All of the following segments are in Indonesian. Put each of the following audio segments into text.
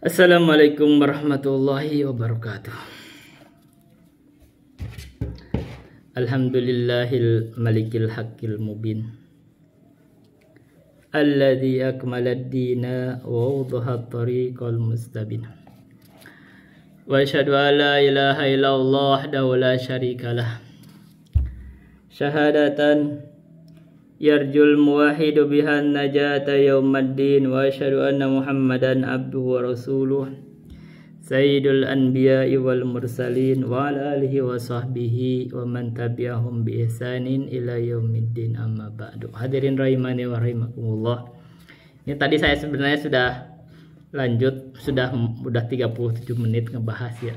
Assalamualaikum warahmatullahi wabarakatuh. Alhamdulillahil malikil haqqil mubin alladzi akmala ad-dina wa wadaha at-tariqal mustabin. Wa asyhadu an la ilaha illallah wahdahu la syarikalah. Syahadatan yarjul muwahidu bihan najata yaumaddin wa asyhadu anna Muhammadan abduhu wa rasuluh sayyidul anbiya'i wal mursalin wa ala alihi wa sahbihi wa man tabi'ahum bi ihsanin ila yaumiddin, amma ba'du. Hadirin rahimani wa rahimakumullah. Ini tadi saya sebenarnya sudah lanjut, sudah 37 menit ngebahas ya.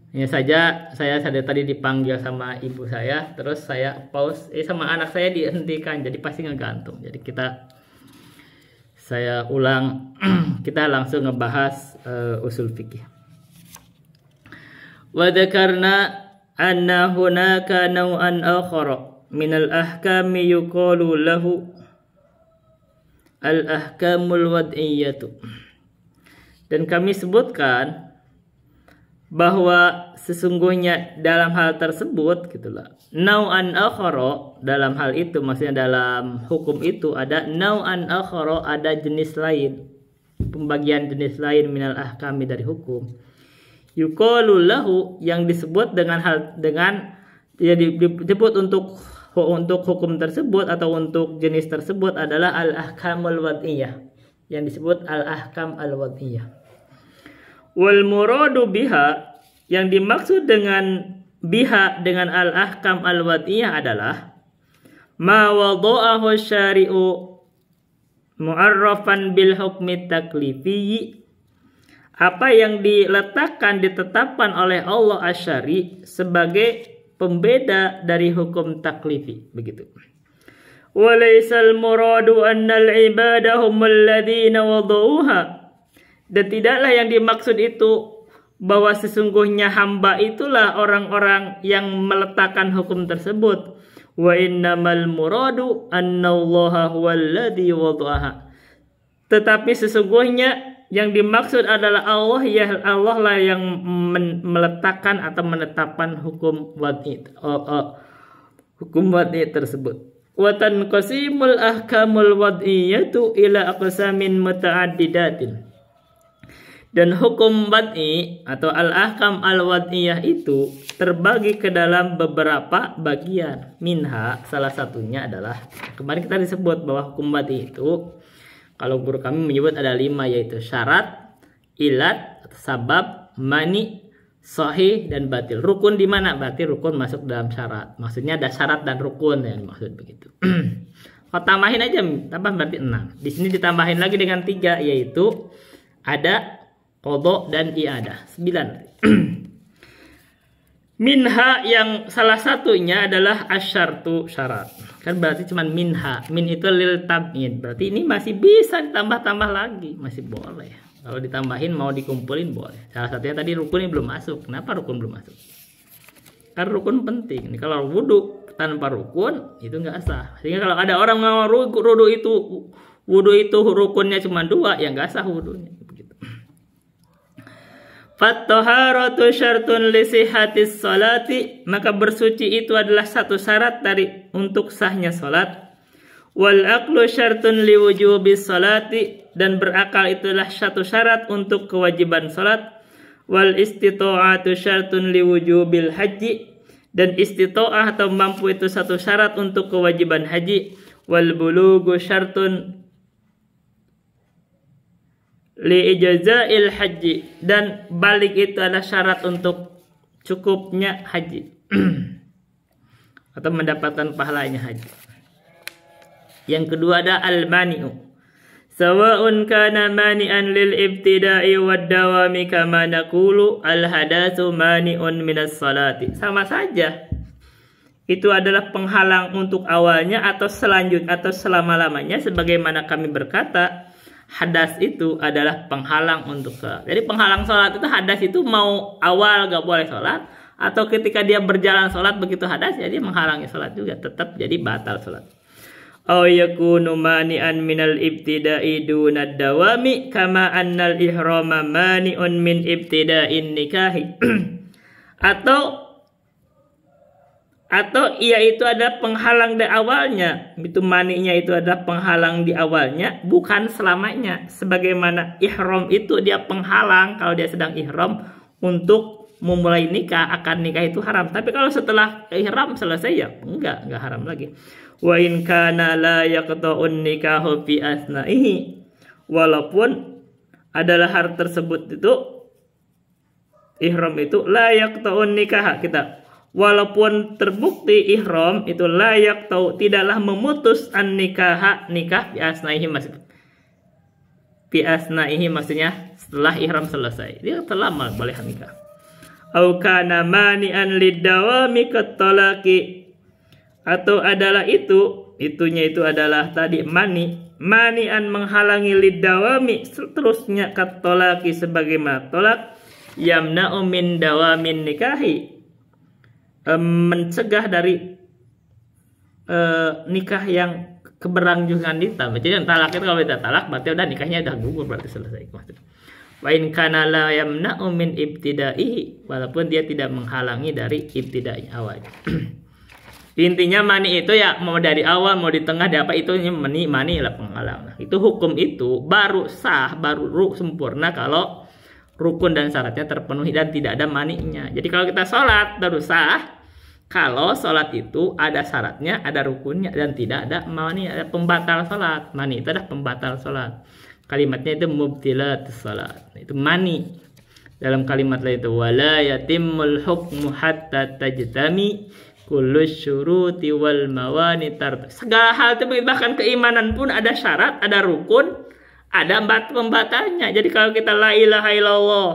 Hanya saja saya tadi dipanggil sama ibu saya, terus saya pause, sama anak saya dihentikan, jadi pasti ngegantung. Jadi saya ulang, kita langsung ngebahas usul fikih. Wa dzakarna anna hunaka naw'an akhara min al-ahkami yuqalu lahu al-ahkamul wad'iyyatu. Dan kami sebutkan bahwa sesungguhnya dalam hal tersebut gitulah, nau'an akhara, dalam hal itu maksudnya dalam hukum itu ada nau'an akhara, ada jenis lain, pembagian jenis lain minal ahkami dari hukum, yuqalu lahu, yang disebut dengan disebut untuk hukum tersebut atau untuk jenis tersebut adalah al-ahkamul wad'iyah, yang disebut al-ahkam al-wad'iyah. Wal muradu biha, yang dimaksud dengan biha, dengan al-ahkam al-wad'iyah adalah ma wada'ahu syari'u mu'arrafan bil hukmi taklifiyyi, apa yang ditetapkan oleh Allah asyari sebagai pembeda dari hukum taklifi, begitu. Walaysal muradu annal ibadahum alladhina wada'uha, dan tidaklah yang dimaksud itu bahwa sesungguhnya hamba itulah orang-orang yang meletakkan hukum tersebut. Wa innamal muradu annallaha huwallazi wada'aha, tetapi sesungguhnya yang dimaksud adalah Allah, ya Allah lah yang meletakkan atau menetapkan hukum wad'i tersebut. Wa tanqasimul ahkamul wad'iyyatu ila aqsamin muta'addidatin, dan hukum wad'i atau al-ahkam al-wad'iyah itu terbagi ke dalam beberapa bagian. Minha, salah satunya adalah, kemarin kita disebut bahwa hukum wad'i itu, kalau guru kami menyebut ada 5, yaitu syarat, ilat, sabab, mani, sahih, dan batil. Rukun di mana? Berarti rukun masuk dalam syarat. Maksudnya ada syarat dan rukun yang dimaksud begitu. Kalau tambahin aja, tambah berarti 6. Di sini ditambahin lagi dengan 3, yaitu ada qadha dan i'adah, 9. Minha, yang salah satunya adalah asyartu, syarat. Kan berarti cuma minha, min itu lil tab'id, berarti ini masih bisa ditambah-tambah lagi, masih boleh. Kalau ditambahin mau dikumpulin boleh. Salah satunya tadi rukun ini belum masuk. Kenapa rukun belum masuk? Karena rukun penting. Ini kalau wudu tanpa rukun itu nggak sah. Sehingga kalau ada orang ngomong wudu itu rukunnya cuma 2, ya nggak sah wudunya. Fattaharatu syartun li sihhatis salati, maka bersuci itu adalah satu syarat untuk sahnya salat. Wal aqlu syartun li wujubis salati, dan berakal itulah satu syarat untuk kewajiban salat. Wal istita'atu syartun li wujubil haji, dan istita'ah atau mampu itu satu syarat untuk kewajiban haji. Wal bulugu syartun li ijaza'il haji, dan balik itu adalah syarat untuk cukupnya haji atau mendapatkan pahalanya haji. Yang kedua ada al-mani'u, sawa'un kana mani'an lil ibtida'i wad dawami kama naqulu al-hadatsu mani'un minas salati. Sama saja, itu adalah penghalang untuk awalnya atau selanjutnya atau selama-lamanya, sebagaimana kami berkata hadas itu adalah penghalang untuk sholat. Jadi penghalang sholat itu, hadas itu mau awal gak boleh sholat, atau ketika dia berjalan sholat begitu hadas, jadi menghalangi sholat juga, tetap jadi batal sholat. aw yakunu mani'an minal ibtida'i dunad dawami kama annal ihrama mani'un min ibtida'in nikahi. Atau ia itu ada penghalang di awalnya, itu maninya itu ada penghalang di awalnya, bukan selamanya. Sebagaimana ihram itu dia penghalang kalau dia sedang ihram untuk memulai nikah, akan nikah itu haram. Tapi kalau setelah ihram selesai ya enggak haram lagi. Wa in kana la yaqta'un nikahu fi asna'ihi, walaupun adalah hal tersebut itu ihram itu la yaqta'un nikah, kita walaupun terbukti ihram itu layak tahu tidaklah memutus an nikah fi asnaihi maksudnya setelah ihram selesai dia telah boleh nikah. Au kana mani'an lidawami katalaki, atau adalah itunya itu adalah tadi mani'an menghalangi lidawami seterusnya katalaki sebagaimana tolak, yamna'u min dawamin nikahi, mencegah dari nikah yang keberlangsungan ditambah. Jadi talak itu kalau kita talak berarti udah nikahnya udah gugur, berarti selesai maksudnya. Wa in kana la yamna'u min ibtida'ihi, walaupun dia tidak menghalangi dari ibtida'i awal. Intinya mani itu ya mau dari awal mau di tengah di apa itu mani lah penghalang. Nah, itu hukum itu baru sah, baru sempurna kalau rukun dan syaratnya terpenuhi dan tidak ada maninya. Jadi kalau kita sholat baru sah kalau sholat itu ada syaratnya, ada rukunnya, dan tidak ada mani, ada pembatal sholat. Mani itu adalah pembatal sholat. Kalimatnya itu mubtilatus sholat. Itu mani. Dalam kalimat lain itu wala yatimul hukmu hatta tajtami kullu syuruti wal mawani tar. Segala hal itu bahkan keimanan pun ada syarat, ada rukun, ada pembatalnya. Jadi kalau kita la ilaha illallah,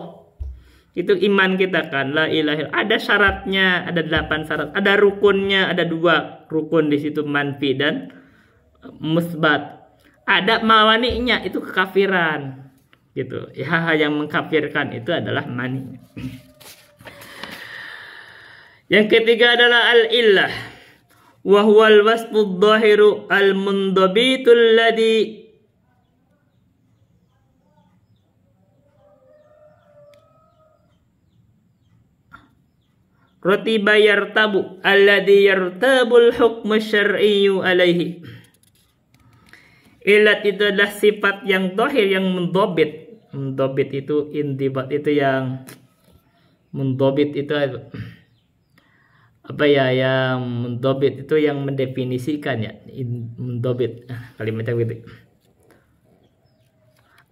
itu iman kita kan, la ilaha, ada syaratnya, ada 8 syarat, ada rukunnya, ada 2 rukun di situ, manfi dan musbat. Ada mawani'nya, itu kekafiran. Gitu. Ya, yang mengkafirkan itu adalah mani. Yang ketiga adalah al-illah. Wa huwal wasfud dhahiru al-mundabitul ladzi ratiba yartabu alladhi yartabul hukmu syar'iyyu alaihi. Ilat itu adalah sifat yang dohir, yang mendobit. Mendobit itu intibat, itu yang mendobit itu apa ya, yang mendobit itu yang mendefinisikan ya, mendobit kalimatnya gitu.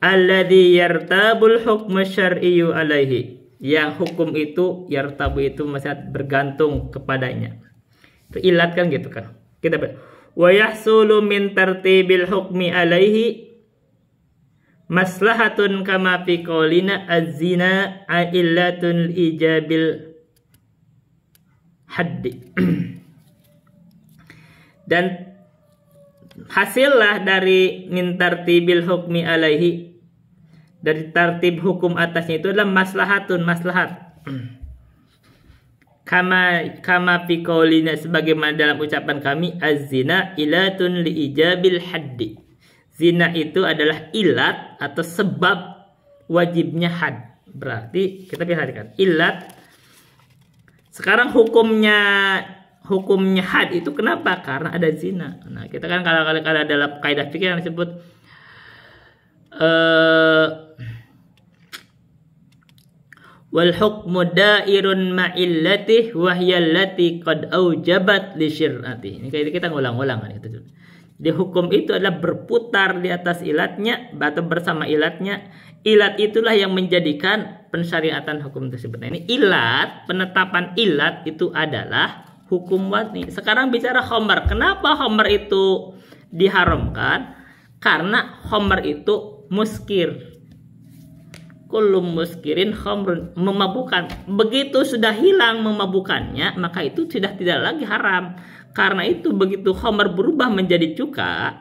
Alladhi yartabul hukmu syar'iyyu alaihi, yang hukum itu yartabu itu masih bergantung kepadanya. Itu ilat kan gitu kan. Kita wa yahsulu min tartibil hukmi alaihi maslahatun kama fi qaulina az-zina illatun ijabil haddi. Dan hasillah dari min tartibil hukmi alaihi, dari tartib hukum atasnya itu adalah maslahatun, maslahat. Kama fi qaulina, sebagaimana dalam ucapan kami, az-zina ilatun li ijabil haddi. Zina itu adalah ilat atau sebab wajibnya had. Berarti kita perhatikan ilat. Sekarang hukumnya had itu kenapa? Karena ada zina. Nah, kita kan kalau dalam kaidah fikih yang disebut wal hukmu dairun ma'illatih wa hiya allati qad aujabat li syir'ati. Ini kita ngulang-ulang kan itu. Jadi hukum itu adalah berputar di atas ilatnya atau bersama ilatnya. Ilat itulah yang menjadikan pensyariatan hukum tersebut. Nah, ini ilat, penetapan ilat itu adalah hukum wad'i. Sekarang bicara khamar. Kenapa khamar itu diharamkan? Karena khamar itu muskir. Kullu muskirin khamrun, memabukkan. Begitu sudah hilang memabukkannya, maka itu sudah tidak lagi haram. Karena itu begitu khamr berubah menjadi cuka,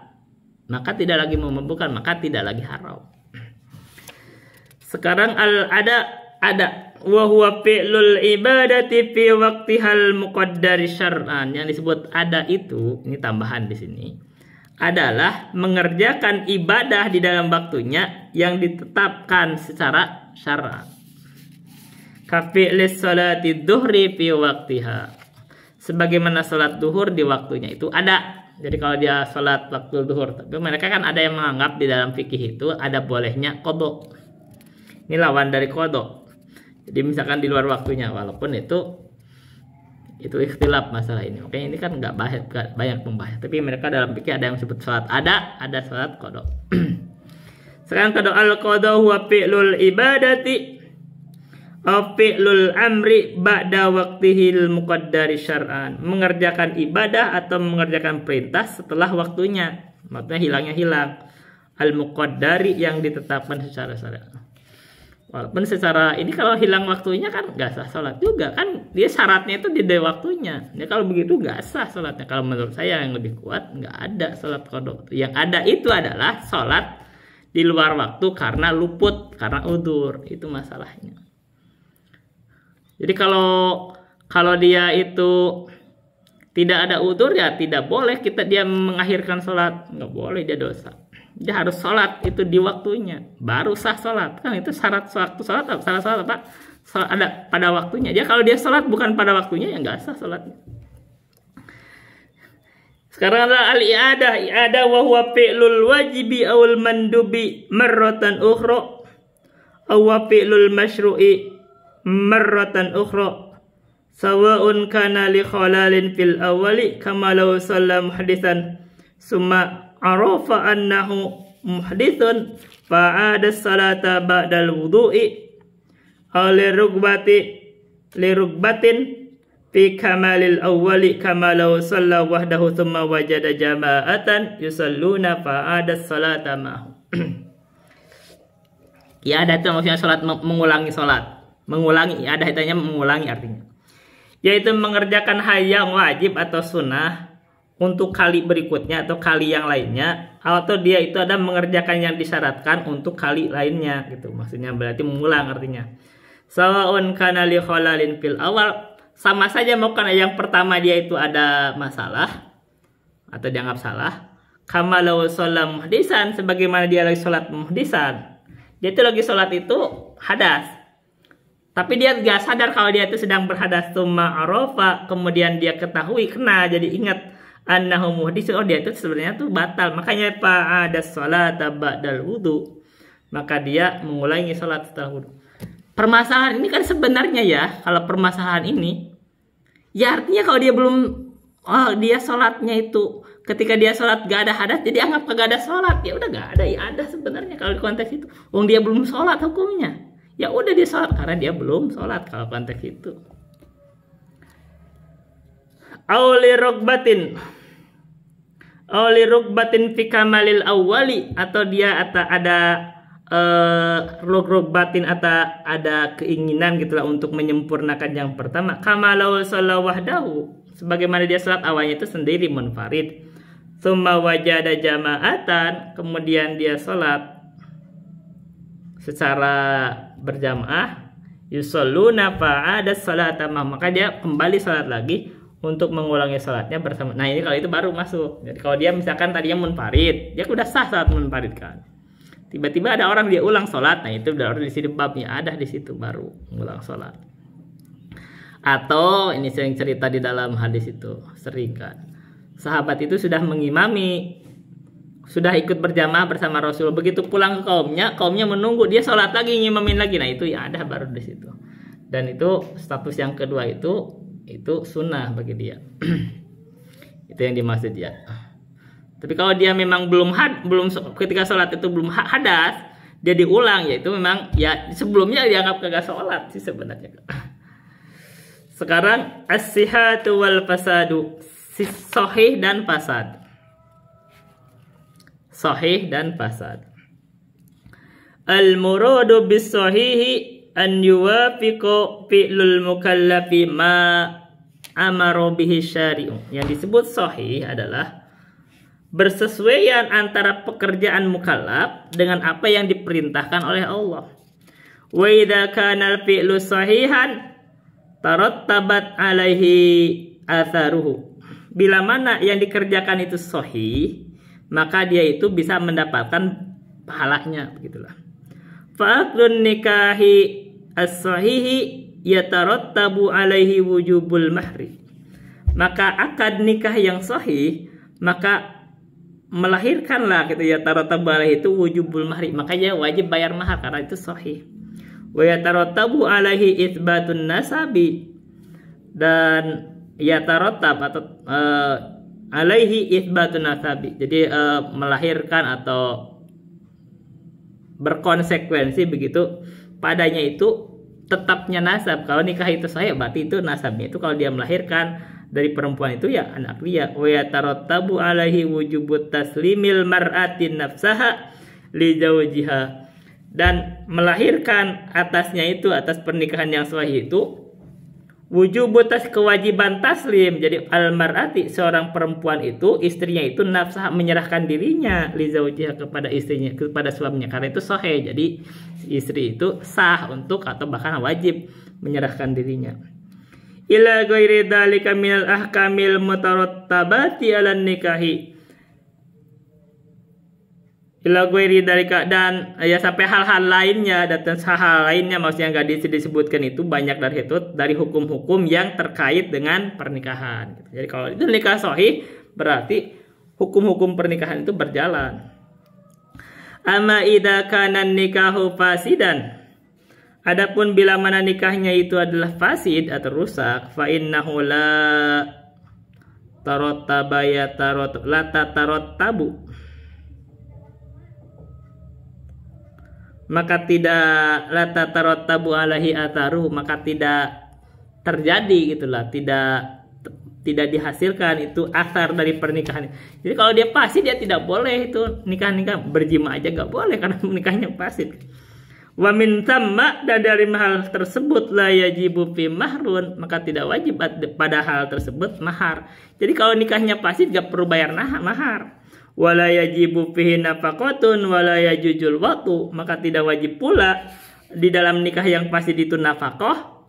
maka tidak lagi memabukkan, maka tidak lagi haram. Sekarang ada wa huwa fi'lul ibadati fi waqtihal muqaddari syar'an, yang disebut ada itu, ini tambahan di sini. adalah mengerjakan ibadah di dalam waktunya yang ditetapkan secara syara. Kafi'lis salati dhuhri fi waqtiha. Sebagaimana salat duhur di waktunya itu ada. Jadi kalau dia salat waktu duhur, tapi mereka kan ada yang menganggap di dalam fikih itu ada bolehnya qada. Ini lawan dari qada. Jadi misalkan di luar waktunya, walaupun itu ikhtilaf masalah ini. Oke, ini kan nggak banyak membahas. Tapi mereka dalam fikih ada yang sebut salat ada salat qada. Sekarang qada al-qada huwa fi'lul ibadati aw fi'lul amri ba'da waqtihil muqaddari syar'an. Mengerjakan ibadah atau mengerjakan perintah setelah waktunya. Maksudnya hilang. Al-muqaddari yang ditetapkan secara syariat. Walaupun secara ini kalau hilang waktunya kan nggak sah sholat juga kan, dia syaratnya itu di waktunya. Ya kalau begitu nggak sah sholatnya. Kalau menurut saya yang lebih kuat nggak ada sholat qada. Yang ada itu adalah sholat di luar waktu karena luput, karena udzur. Itu masalahnya. Jadi kalau dia itu tidak ada udzur ya tidak boleh dia mengakhirkan sholat, nggak boleh, dia dosa. Dia harus sholat itu di waktunya baru sah sholat, kan itu syarat waktu sholat. Sholat apa? Sholat ada pada waktunya. Dia kalau dia sholat bukan pada waktunya ya nggak sah sholatnya. Sekarang adalah al-i'adah wa huwa fi'lul wajibi awal mandubi marratan ukhra aw fi'lul masyru'i marratan ukhra sawa'un kana li khalalin fil awwali kama law shalla muhditsan summa arafa annahu muhdithun fa'ada salata ba'dal wudu'i aw lirugbatin fi kamalil awwali kama law shalla wahdahu thumma wajada jama'atan yusalluna fa'ada salata ma'hu. Ya ada itu maksudnya salat mengulangi salat. Mengulangi ada hitanya mengulangi artinya. Yaitu mengerjakan hal yang wajib atau sunnah untuk kali berikutnya atau kali yang lainnya, atau dia itu ada mengerjakan yang disyaratkan untuk kali lainnya gitu. Maksudnya berarti mengulang artinya. Sawa'un kana li khalalin fil awal, sama saja mau karena yang pertama dia itu ada masalah atau dianggap salah. Kama law shalla muhdisan, sebagaimana dia lagi salat muhdisan. Dia itu lagi salat itu hadas. Tapi dia gak sadar kalau dia itu sedang berhadas. Tsumma arafa, kemudian dia ketahui kena jadi ingat annahu muhdits, oh dia itu sebenarnya tuh batal, makanya fa'ada sholata ba'dal wudu, maka dia mengulangi salat setelah wudu. Permasalahan ini kan sebenarnya ya, kalau permasalahan ini ya artinya kalau dia belum dia salatnya itu ketika dia salat gak ada hadas, jadi anggap kagak ada salat, ya udah gak ada i'adah sebenarnya kalau di konteks itu. Wong dia belum salat hukumnya, ya udah dia salat karena dia belum salat kalau konteks itu. Auli rugbatin fi kamalil awwali, atau dia ada rugbatin atau ada keinginan gitulah untuk menyempurnakan yang pertama. Kamalau shalla wahdahu, sebagaimana dia salat awalnya itu sendiri munfarid. Tsumma wajada jama'atan, kemudian dia salat secara berjamaah. Yusalluna fa'ada salata, maka dia kembali salat lagi untuk mengulangi salatnya bersama. Nah ini kalau itu baru masuk. Jadi kalau dia misalkan tadinya munfarid, dia udah sah saat munfarid kan. Tiba-tiba ada orang dia ulang salat, nah itu udah di sini babnya ada di situ baru mengulang salat. Atau ini sering cerita di dalam hadis itu sering kan. Sahabat itu sudah mengimami, sudah ikut berjamaah bersama Rasul. Begitu pulang ke kaumnya menunggu dia salat lagi, ngimamin lagi. Nah itu ya ada baru di situ. Dan itu status yang kedua itu sunnah bagi dia. Itu yang dimaksud ya. Tapi kalau dia memang belum ketika sholat itu belum hadas, dia diulang, ya itu memang ya sebelumnya dianggap kagak sholat sih sebenarnya. Sekarang as-sihhatu wal fasadu, sahih dan fasad. Sahih dan fasad. Al-muradu bis sahihi an yuwafiqu fi'lul mukallafi ma amaro bihi syari'u. Yang disebut sahih adalah bersesuaian antara pekerjaan mukallaf dengan apa yang diperintahkan oleh Allah. Wa idza kana al-fi'lu sahihan tarattabat alaihi atharuhu. Bila mana yang dikerjakan itu sahih, maka dia itu bisa mendapatkan pahalanya, begitulah. Fa'aqdun nikahi as-sahihi yatarattabu alaihi wujubul mahri. Maka akad nikah yang sahih maka melahirkanlah gitu ya, yatarattabu alaihi itu wujubul mahri, makanya wajib bayar mahar karena itu sahih. Wa yatarattabu alaihi itsbatun nasabi, dan yatarattab atau alaihi itsbatun nasabi, jadi melahirkan atau berkonsekuensi begitu padanya itu tetapnya nasab. Kalau nikah itu sahih berarti itu nasabnya itu kalau dia melahirkan dari perempuan itu ya anak dia. Wa yatarattabu alaihi wujubut taslimil mar'atin nafsaha li zawjiha, dan melahirkan atasnya itu, atas pernikahan yang sahih itu wujubut kewajiban taslim. Jadi al mar'ati seorang perempuan itu, istrinya itu nafsah menyerahkan dirinya li zawjiha kepada istrinya, kepada suaminya, karena itu sahih. Jadi istri itu sah untuk atau bahkan wajib menyerahkan dirinya. Ila ghairi dzalika minal ahkamil mutarattabati 'alan nikahi. Ila ghairi dzalika, dan ya sampai hal-hal lainnya, dan hal lainnya maksudnya enggak disebutkan itu banyak dari hukum-hukum yang terkait dengan pernikahan. Jadi kalau itu nikah sahih berarti hukum-hukum pernikahan itu berjalan. Amma idza kana nikahu fasidan, adapun bila mana nikahnya itu adalah fasid atau rusak, fa innahu la tarattaba la tatarattabu, maka tidak la tatarattabu alaihi atharu, maka tidak terjadi gitulah, tidak dihasilkan itu asar dari pernikahan. Jadi kalau dia fasid dia tidak boleh itu nikah berjima aja gak boleh karena nikahnya fasid. Wa min thamma, dan dari hal tersebut la yajibu fi mahrun, maka tidak wajib pada hal tersebut mahar. Jadi kalau nikahnya fasid gak perlu bayar mahar. Wala yajibu fihi nafaqatun wala yajujul watu, maka tidak wajib pula di dalam nikah yang fasid itu nafkah,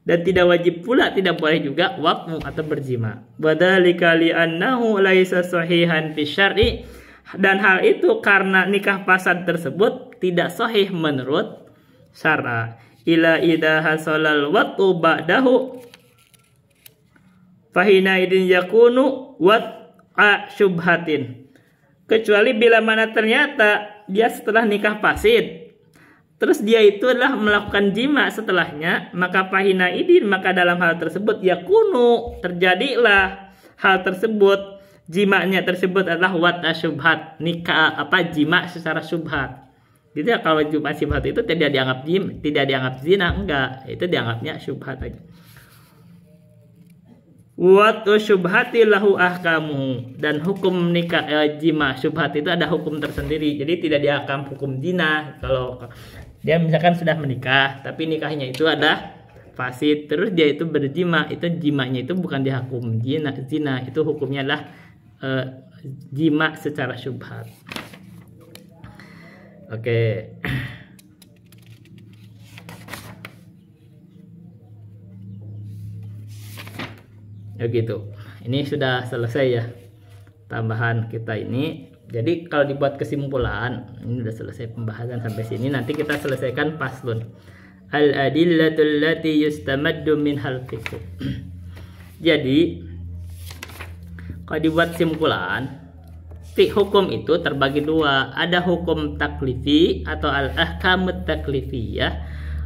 dan tidak wajib pula, tidak boleh juga waqfu atau berjima. Wadzalika li annahu laisa sahihan fi syar'i, dan hal itu karena nikah fasad tersebut tidak sahih menurut syara. Ila idza hasalal watu ba'dahu fahina idin yakunu wat'a syubhatin, kecuali bila mana ternyata dia setelah nikah fasid terus dia itu adalah melakukan jima setelahnya, maka fahina idin, maka dalam hal tersebut yakunu, terjadilah hal tersebut, jimanya tersebut adalah wat'a syubhat, nikah jima secara syubhat. Jadi kalau jima syubhat itu tidak dianggap zina, enggak, itu dianggapnya syubhat aja. Wat'u syubhati lahu ahkamuhu, dan hukum nikah jima syubhat itu ada hukum tersendiri. Jadi tidak dianggap hukum zina. Kalau dia misalkan sudah menikah tapi nikahnya itu ada fasid, terus dia itu berjima, itu jimanya itu bukan dihukum zina, itu hukumnya adalah jima secara syubhat. Oke. Ya gitu. Ini sudah selesai ya tambahan kita ini. Jadi kalau dibuat kesimpulan, ini sudah selesai pembahasan sampai sini. Nanti kita selesaikan faslun. Al-adillatul lati yustamaddu minhal fiqh. Jadi kalau dibuat kesimpulan, hukum itu terbagi dua. Ada hukum taklifi atau al-ahkamut taklifiyah,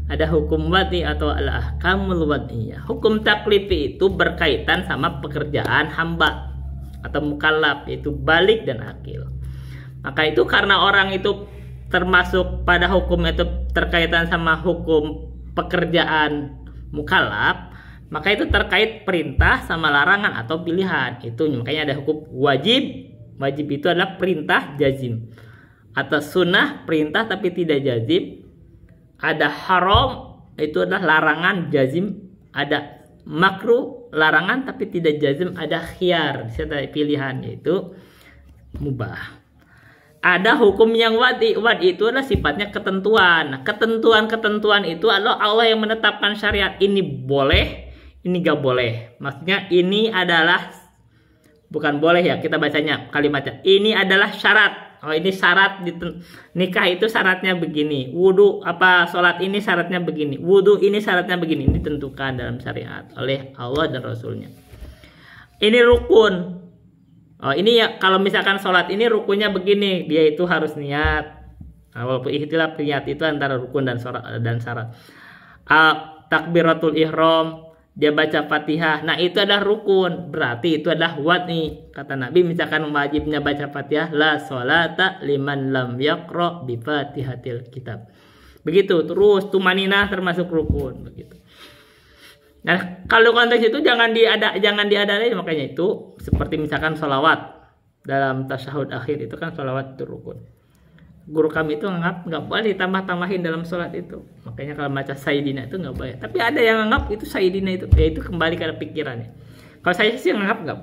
ada hukum wad'i atau al-ahkamul wad'iyah. Hukum taklifi itu berkaitan sama pekerjaan hamba atau mukallaf, yaitu balik dan akil. Maka itu karena orang itu termasuk pada hukum itu terkaitan sama hukum pekerjaan mukallaf, maka itu terkait perintah sama larangan atau pilihan. Itu makanya ada hukum wajib. Wajib itu adalah perintah jazim, atau sunnah perintah tapi tidak jazim. Ada haram, itu adalah larangan jazim. Ada makruh, larangan tapi tidak jazim. Ada khiyar, ada pilihan, yaitu mubah. Ada hukum yang wad'i. Wad'i itu adalah sifatnya ketentuan. Nah, ketentuan-ketentuan itu adalah Allah yang menetapkan syariat. Ini boleh, ini gak boleh. Maksudnya ini adalah Bukan boleh ya, kita bacanya kalimatnya. Ini adalah syarat. Oh, ini syarat nikah itu syaratnya begini. Wudu sholat ini syaratnya begini. Wudu ini syaratnya begini. Ini ditentukan dalam syariat oleh Allah dan Rasulnya. Ini rukun. Oh, ini ya kalau misalkan sholat ini rukunnya begini, dia itu harus niat. Nah, walaupun ikhtilaf niat itu antara rukun dan syarat. Takbiratul ihram, dia baca Fatihah. Nah, itu adalah rukun. Berarti itu adalah wad'i. Kata Nabi, misalkan wajibnya baca Fatihah, la sholata liman lam yaqra bi Fatihatil kitab. Begitu. Terus tumaninah termasuk rukun, begitu. Nah, kalau konteks itu jangan diadai, makanya itu seperti misalkan sholawat dalam tasyahud akhir itu kan sholawat itu rukun. Guru kami itu nggak boleh ditambah-tambahin dalam sholat itu. Makanya kalau baca Sayyidina itu nggak boleh. Tapi ada yang nganggap itu Sayyidina itu, ya itu kembali ke pikirannya. Kalau saya sih nganggap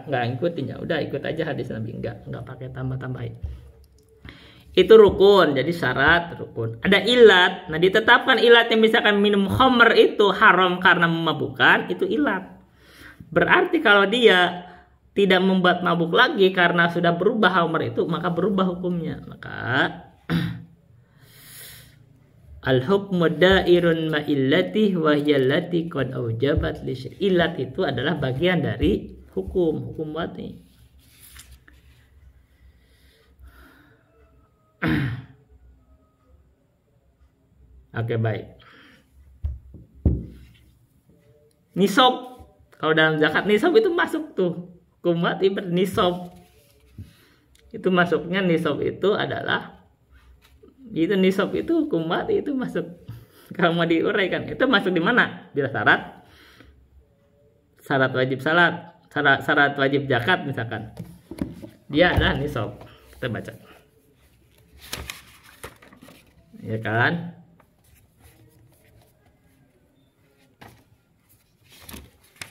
nggak ngikutin, ya udah ikut aja hadis Nabi, nggak pakai tambah-tambahin. Itu rukun, jadi syarat rukun. Ada ilat, nah ditetapkan ilatnya misalkan minum khamr itu haram karena memabukkan, itu ilat. Berarti kalau dia tidak membuat mabuk lagi karena sudah berubah khamr itu, maka berubah hukumnya. Maka al-hukmu da'irun ma illati wa hiyallati qad aujabat li syai'. Ilat itu adalah bagian dari hukum wad'i. Oke, baik. Nisab, kalau dalam zakat nisab itu masuk tuh. Hukum wad'i bernisab. Itu masuknya nisab itu adalah itu nisab itu hukum wad'i itu masuk. Kalau mau diuraikan itu masuk di mana? Bila syarat wajib salat, syarat wajib zakat misalkan. Dia adalah nisab. Kita baca. Ya kan?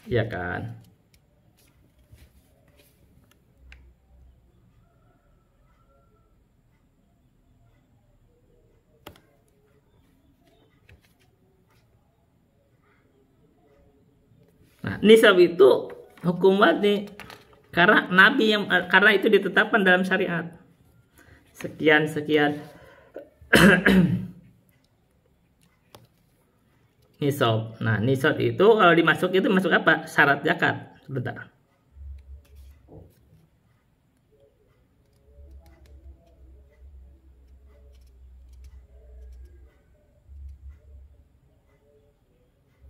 Ya kan? Nah, nisab itu hukum wad'i karena karena itu ditetapkan dalam syariat. Sekian nisab. Nah, nisab itu kalau masuk apa? Syarat zakat. Sebentar.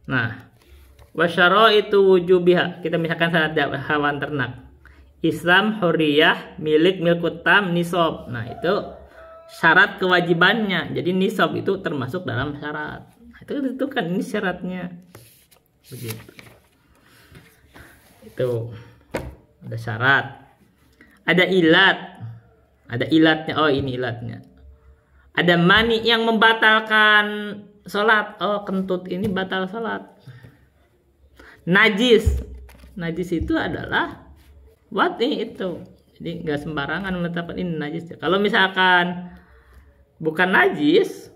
Nah, wasyaraitu wujubiha. Kita misalkan syarat hewan ternak. Islam, huriyah, milik, milkutam, nisab. Nah, itu syarat kewajibannya. Jadi nisab itu termasuk dalam syarat. Nah, itu kan ini syaratnya. Begitu. Itu ada syarat. Ada ilat. Ada ilatnya. Oh, ini ilatnya. Ada mani yang membatalkan sholat. Oh, kentut ini batal sholat. Najis itu adalah wad'i itu. Jadi nggak sembarangan menetapkan ini najis. Kalau misalkan bukan najis,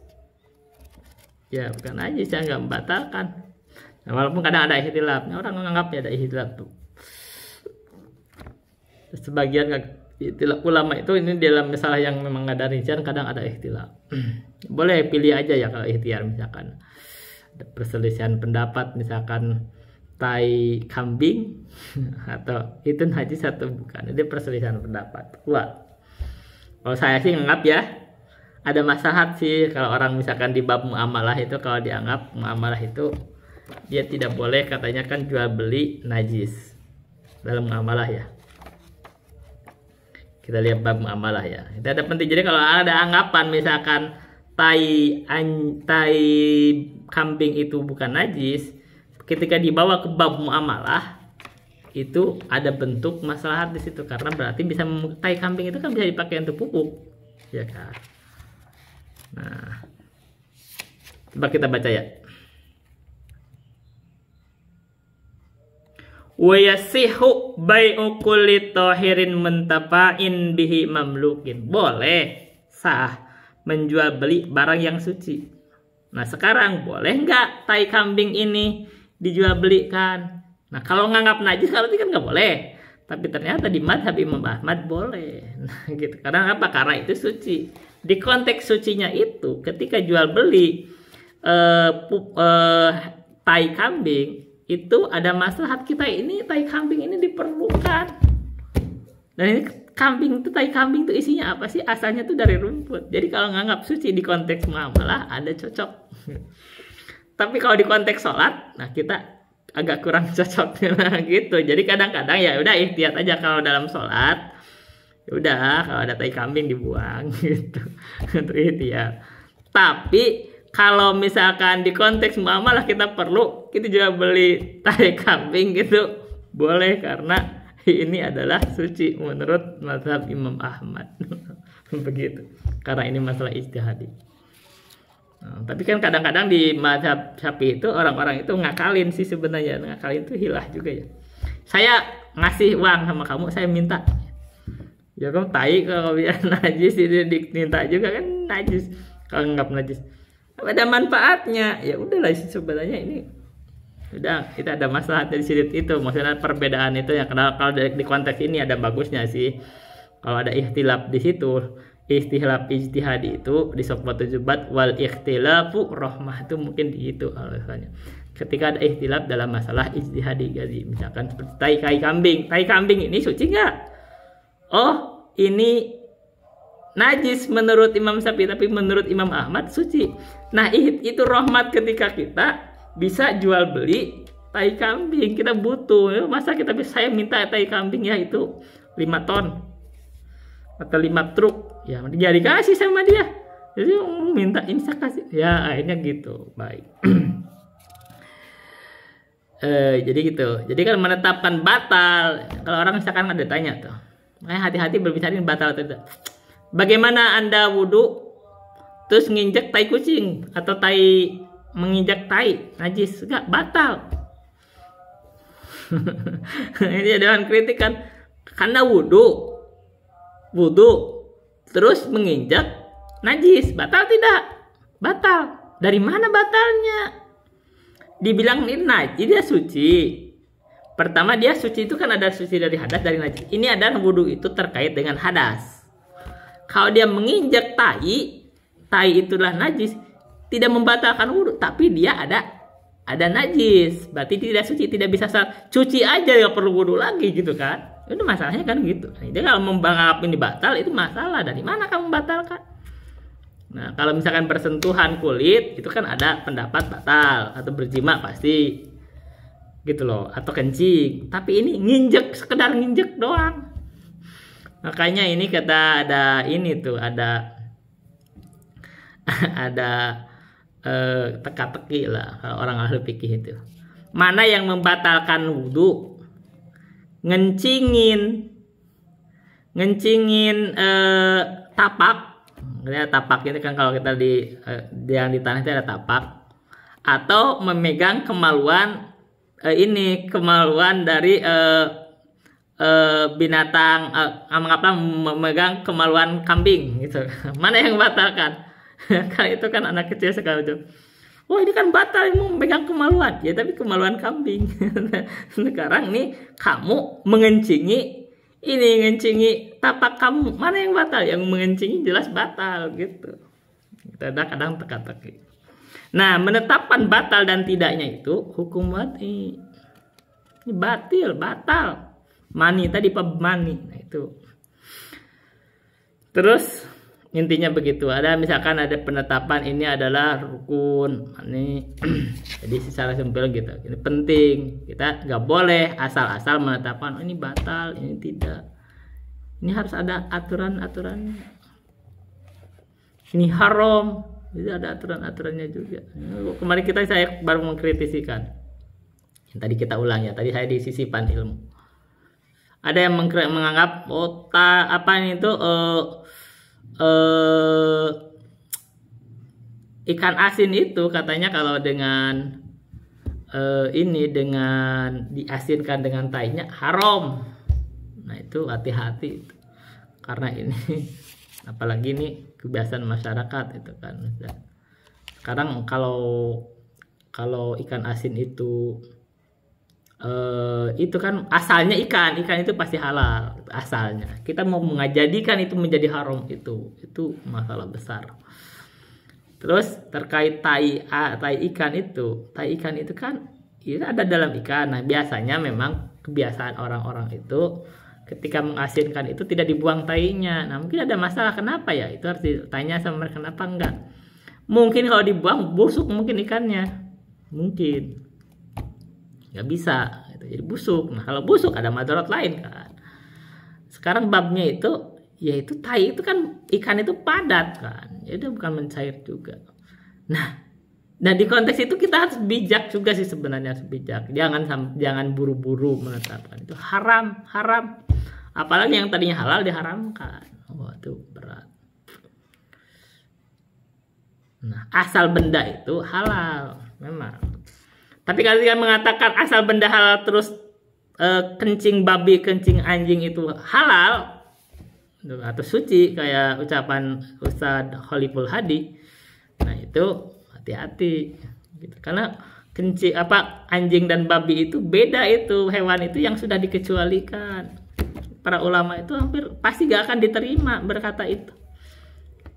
ya bukan najis, ya nggak membatalkan. Nah, walaupun kadang ada ikhtilafnya, orang menganggapnya ada ikhtilaf tuh. Sebagian ikhtilaf ulama itu ini dalam masalah yang memang nggak ada rincian, kadang ada ikhtilaf. Boleh pilih aja ya kalau ikhtiar, misalkan ada perselisihan pendapat, misalkan tai kambing atau itu najis atau bukan, itu perselisihan pendapat kuat. Kalau saya sih nganggap ya ada maslahat sih kalau orang misalkan di bab muamalah itu, kalau dianggap muamalah itu dia tidak boleh, katanya kan jual beli najis dalam muamalah ya. Kita lihat bab muamalah ya. Itu ada penting. Jadi kalau ada anggapan misalkan tai kambing itu bukan najis, ketika dibawa ke bab muamalah itu ada bentuk maslahat di situ, karena berarti bisa tai kambing itu kan bisa dipakai untuk pupuk, ya kan? Nah, coba kita baca ya. Wa yasihu bai'u kulli tahirin muntafa'in bihi mamlukin. Boleh sah menjual beli barang yang suci. Nah, sekarang boleh nggak tai kambing ini dijual belikan? Nah, kalau nganggap najis kalau itu kan nggak boleh. Tapi ternyata di madhab Imam Ahmad boleh. Nah, gitu. Karena apa? Karena itu suci. Di konteks sucinya itu, ketika jual beli tai kambing, itu ada maslahat kita ini tai kambing ini diperlukan. Dan ini kambing itu, tai kambing itu isinya apa sih? Asalnya tuh dari rumput. Jadi kalau nganggap suci di konteks muamalah ada cocok. Tapi kalau di konteks sholat, nah kita agak kurang cocok gitu. Jadi kadang-kadang ya udah ikhtiat aja kalau dalam sholat. Ya udah kalau ada tai kambing dibuang gitu. Untuk ikhtiat. Tapi kalau misalkan di konteks muamalah kita juga beli tai kambing gitu, boleh karena ini adalah suci menurut mazhab Imam Ahmad. Begitu. Karena ini masalah ijtihadi. Nah, tapi kan kadang-kadang di mazhab Syafi'i itu orang-orang itu ngakalin sih sebenarnya. Ngakalin itu hilah juga ya. Saya ngasih uang sama kamu, saya minta. Ya kamu tai kalau biar najis itu diminta juga kan najis. Kalau nggak najis. Ada manfaatnya. Ya udahlah sebenarnya ini udah kita ada masalah dari sudut itu. Maksudnya perbedaan itu ya kalau di konteks ini ada bagusnya sih. Kalau ada ikhtilaf di situ. Istihlaf ijtihadi itu di sokbatu jubat wal ikhtilafu rahmah, itu mungkin itu alasannya. Ketika ada ikhtilaf dalam masalah ijtihadi, jadi misalkan seperti tai kambing ini suci nggak? Oh ini najis menurut Imam Syafi'i, tapi menurut Imam Ahmad suci. Nah itu rahmat ketika kita bisa jual beli tai kambing. Kita butuh, masa kita bisa saya minta tai kambing ya itu 5 ton atau 5 truk, ya dia dikasih sama dia. Jadi minta ini saya kasih, ya akhirnya gitu. Baik. Jadi gitu. Jadi kan menetapkan batal. Kalau orang misalkan ada tanya tuh, hati-hati berbicara ini batal atau tidak. Bagaimana Anda wudhu terus nginjek tai kucing atau menginjak tai najis? Enggak, batal. Ini ada kritik kan, karena wudhu terus menginjak najis, batal tidak? Batal. Dari mana batalnya? Dibilang ini najis, dia suci. Pertama dia suci itu kan ada suci dari hadas, dari najis. Ini adalah wudhu itu terkait dengan hadas. Kalau dia menginjak tai itulah najis, tidak membatalkan wudhu, tapi dia ada najis, berarti tidak suci, tidak bisa cuci aja ya perlu wudhu lagi gitu kan. Itu masalahnya kan gitu. Jadi kalau menganggap ini batal, itu masalah dari mana kamu batalkan. Nah kalau misalkan bersentuhan kulit itu kan ada pendapat batal, atau berjima pasti gitu loh, atau kencing. Tapi ini sekedar nginjek doang. Makanya ini kata ada ini tuh ada teka-teki lah kalau orang ahli fikih itu. Mana yang membatalkan wudhu? Ngencingin tapak. Tapak ini kan kalau kita yang di tanah itu ada tapak. Atau memegang kemaluan dari binatang, memegang kemaluan kambing gitu. Mana yang membatalkan? Kalau itu kan anak kecil sekali tuh. Wah ini kan batal mau memegang kemaluan. Ya tapi kemaluan kambing. Sekarang nih kamu mengencingi tapak kamu. Mana yang batal? Yang mengencingi jelas batal gitu. Kadang teka-teki. Nah menetapkan batal dan tidaknya itu hukum wad'i. Ini batal. Mani tadi mani. Nah itu. Terus intinya begitu. Misalkan ada penetapan ini adalah rukun. Ini jadi secara simpel gitu. Ini penting. Kita nggak boleh asal-asal menetapkan ini batal, ini tidak. Ini harus ada aturan-aturan. Ini haram. Jadi ada aturan-aturannya juga. Kemarin saya baru mengkritisikan. Tadi kita ulang ya. Tadi saya di sisipan ilmu. Ada yang menganggap ikan asin itu katanya kalau dengan dengan diasinkan dengan tainya haram. Nah itu hati-hati karena ini apalagi ini kebiasaan masyarakat itu kan. Sekarang kalau ikan asin itu itu kan asalnya ikan itu pasti halal asalnya. Kita mau mengajadikan itu menjadi haram, itu masalah besar. Terus terkait tai ikan itu kan itu ada dalam ikan. Nah biasanya memang kebiasaan orang-orang itu ketika mengasinkan itu tidak dibuang tainya. Nah mungkin ada masalah, kenapa ya, itu harus ditanya sama mereka kenapa enggak. Mungkin kalau dibuang busuk mungkin ikannya, mungkin nggak bisa gitu. Jadi busuk. Nah kalau busuk ada madarat lain kan. Sekarang babnya itu yaitu tai itu kan ikan itu padat kan, jadi bukan mencair juga. Nah di konteks itu kita harus bijak juga sih sebenarnya, harus bijak. Jangan buru-buru menetapkan itu haram. Apalagi yang tadinya halal diharamkan. Wah itu berat. Nah asal benda itu halal memang. Tapi kalau dia mengatakan asal benda halal terus kencing babi, kencing anjing itu halal atau suci kayak ucapan Ustadz Khaliful Hadi, nah itu hati-hati gitu. Karena kencing anjing dan babi itu beda, itu hewan itu yang sudah dikecualikan. Para ulama itu hampir pasti gak akan diterima berkata itu.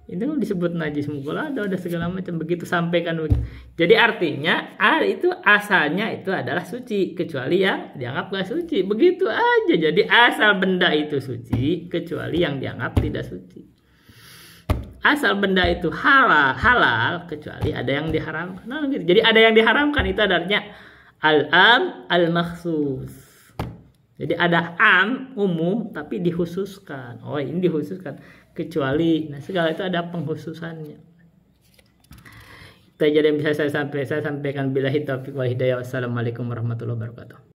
Itu disebut najis mukul ada segala macam begitu sampaikan begitu. Jadi artinya itu asalnya itu adalah suci kecuali yang dianggap gak suci, begitu aja. Jadi asal benda itu suci kecuali yang dianggap tidak suci. Asal benda itu halal kecuali ada yang diharamkan. Nah, gitu. Jadi ada yang diharamkan itu adanya al-am al-makhsus. Jadi ada am umum tapi dikhususkan. Oh ini dikhususkan kecuali. Nah segala itu ada pengkhususannya. Itu aja yang bisa saya sampaikan. Billahi taufiq wal hidayah. Wassalamualaikum warahmatullahi wabarakatuh.